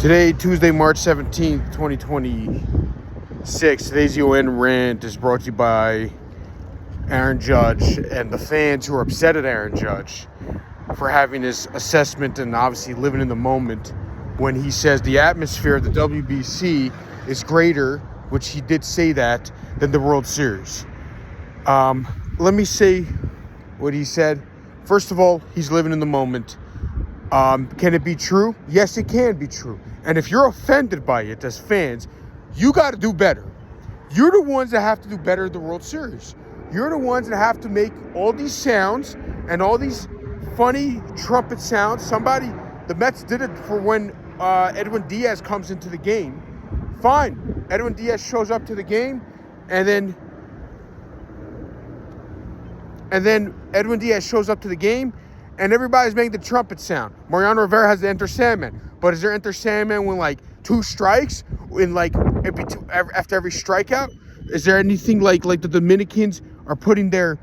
Today, Tuesday, March 17th, 2026. Today's UN rant is brought to you by Aaron Judge and the fans who are upset at Aaron Judge for having his assessment and obviously living in the moment when he says the atmosphere of the WBC is greater, which he did say that, than the World Series. Let me say what he said. First of all, he's living in the moment. Can it be true? Yes, it can be true. And if you're offended by it as fans, you got to do better. You're the ones that have to do better at the World Series. You're the ones that have to make all these sounds and all these funny trumpet sounds. The Mets did it for when Edwin Diaz comes into the game. Fine. Edwin Diaz shows up to the game, and then Edwin Diaz shows up to the game, and everybody's making the trumpet sound. Mariano Rivera has the Enter Sandman. But is there Enter Sandman when, like, 2 strikes? After every strikeout? Is there anything like the Dominicans are putting their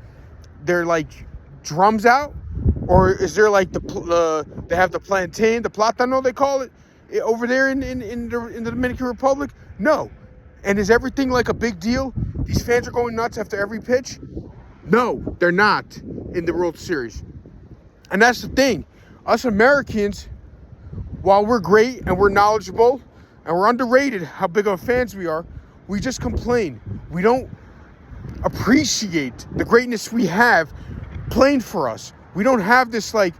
like, drums out? Or is there, like, they have the plantain, the plátano, they call it, over there in the Dominican Republic? No. And is everything, like, a big deal? These fans are going nuts after every pitch? No, they're not in the World Series. And that's the thing. Us Americans, while we're great and we're knowledgeable and we're underrated how big of fans we are, we just complain. We don't appreciate the greatness we have playing for us. We don't have this, like,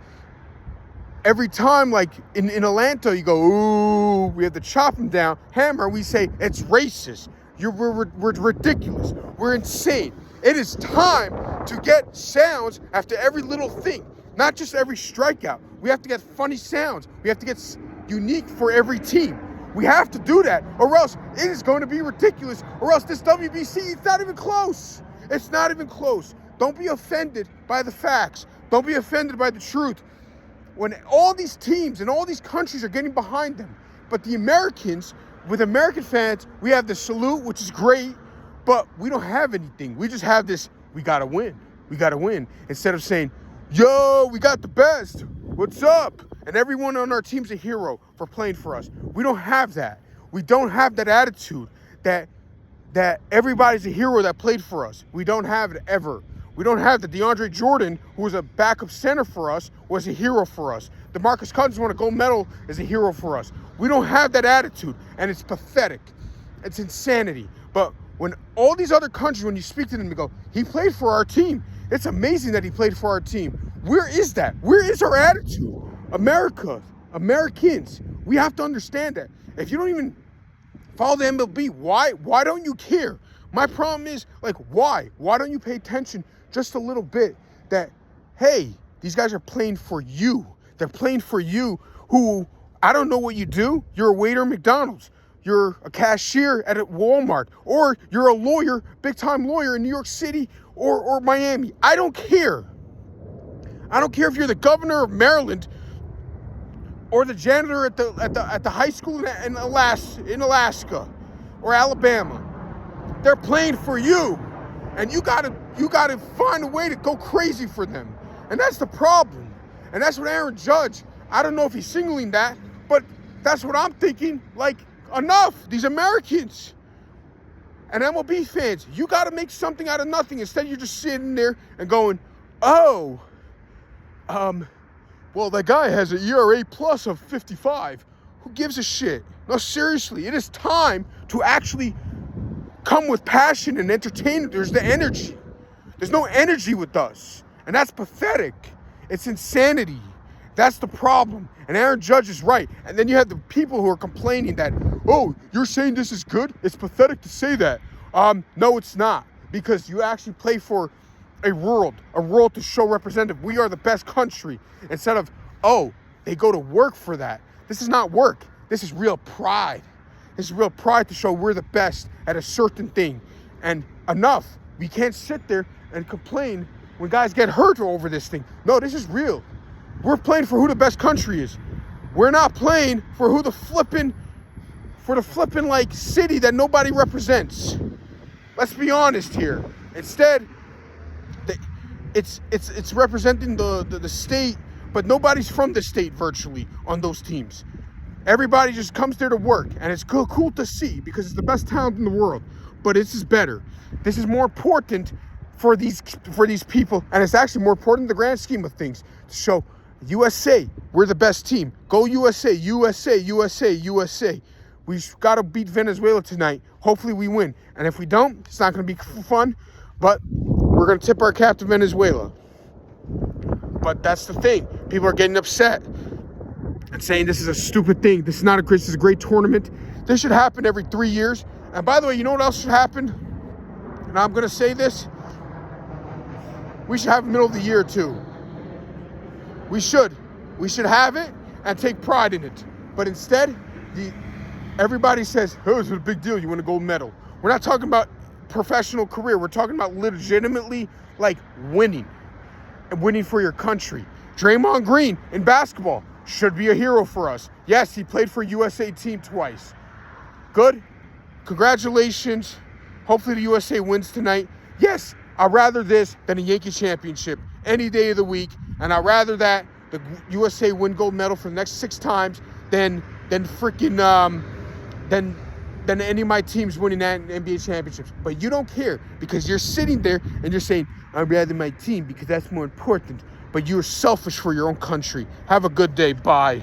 every time, like in Atlanta, you go, ooh, we have to chop them down. Hammer, we say, it's racist. We're ridiculous. We're insane. It is time to get sounds after every little thing. Not just every strikeout. We have to get funny sounds. We have to get unique for every team. We have to do that, or else it is going to be ridiculous, or else this WBC, it's not even close. It's not even close. Don't be offended by the facts. Don't be offended by the truth. When all these teams and all these countries are getting behind them, but the Americans, with American fans, we have the salute, which is great, but we don't have anything. We just have this, we got to win. We got to win. Instead of saying, yo, we got the best. What's up? And everyone on our team's a hero for playing for us. We don't have that. We don't have that attitude that everybody's a hero that played for us. We don't have it ever. We don't have that. DeAndre Jordan, who was a backup center for us, was a hero for us. DeMarcus Cousins won a gold medal, is a hero for us. We don't have that attitude, and it's pathetic. It's insanity. But when all these other countries, when you speak to them, they go, he played for our team. It's amazing that he played for our team. Where is that? Where is our attitude? Americans, we have to understand that. If you don't even follow the MLB, why don't you care? My problem is, like, why? Why don't you pay attention just a little bit that, hey, these guys are playing for you. They're playing for you who, I don't know what you do. You're a waiter at McDonald's. You're a cashier at Walmart. Or you're a lawyer, big-time lawyer in New York City or Miami. I don't care. I don't care if you're the governor of Maryland or the janitor at the high school in Alaska or Alabama. They're playing for you, and you gotta find a way to go crazy for them, and that's the problem. And that's what Aaron Judge, I don't know if he's signaling that, but that's what I'm thinking. Like, enough, these Americans and MLB fans, you gotta make something out of nothing. Instead, you're just sitting there and going, oh, well, that guy has an ERA plus of 55. Who gives a shit? No, seriously, it is time to actually come with passion and entertainment. There's the energy. There's no energy with us. And that's pathetic. It's insanity. That's the problem. And Aaron Judge is right. And then you have the people who are complaining that, oh, you're saying this is good? It's pathetic to say that. No, it's not. Because you actually play for a world to show representative. We are the best country. Instead of, oh, they go to work for that. This is not work. This is real pride. This is real pride to show we're the best at a certain thing. And enough. We can't sit there and complain when guys get hurt over this thing. No, this is real. We're playing for who the best country is. We're not playing for who the flipping like city that nobody represents. Let's be honest here. Instead, it's representing the state, but nobody's from the state virtually on those teams. Everybody just comes there to work, and it's cool to see because it's the best talent in the world. But this is better. This is more important for these people, and it's actually more important in the grand scheme of things to show USA, we're the best team. Go USA, USA, USA, USA. We've got to beat Venezuela tonight. Hopefully we win. And if we don't, it's not going to be fun, but we're going to tip our cap to Venezuela. But that's the thing. People are getting upset and saying this is a stupid thing. This is a great tournament. This should happen every 3 years. And by the way, you know what else should happen? And I'm going to say this. We should have it middle of the year too. We should have it and take pride in it. But instead, everybody says, oh, it's a big deal. You win a gold medal. We're not talking about professional career. We're talking about legitimately like winning and winning for your country. Draymond Green in basketball should be a hero for us. Yes, he played for USA team twice. Good. Congratulations. Hopefully the USA wins tonight. Yes, I'd rather this than a Yankee championship any day of the week. And I'd rather that the USA win gold medal for the next 6 times than any of my teams winning that NBA championships. But you don't care because you're sitting there and you're saying, I'd rather my team because that's more important. But you're selfish for your own country. Have a good day. Bye.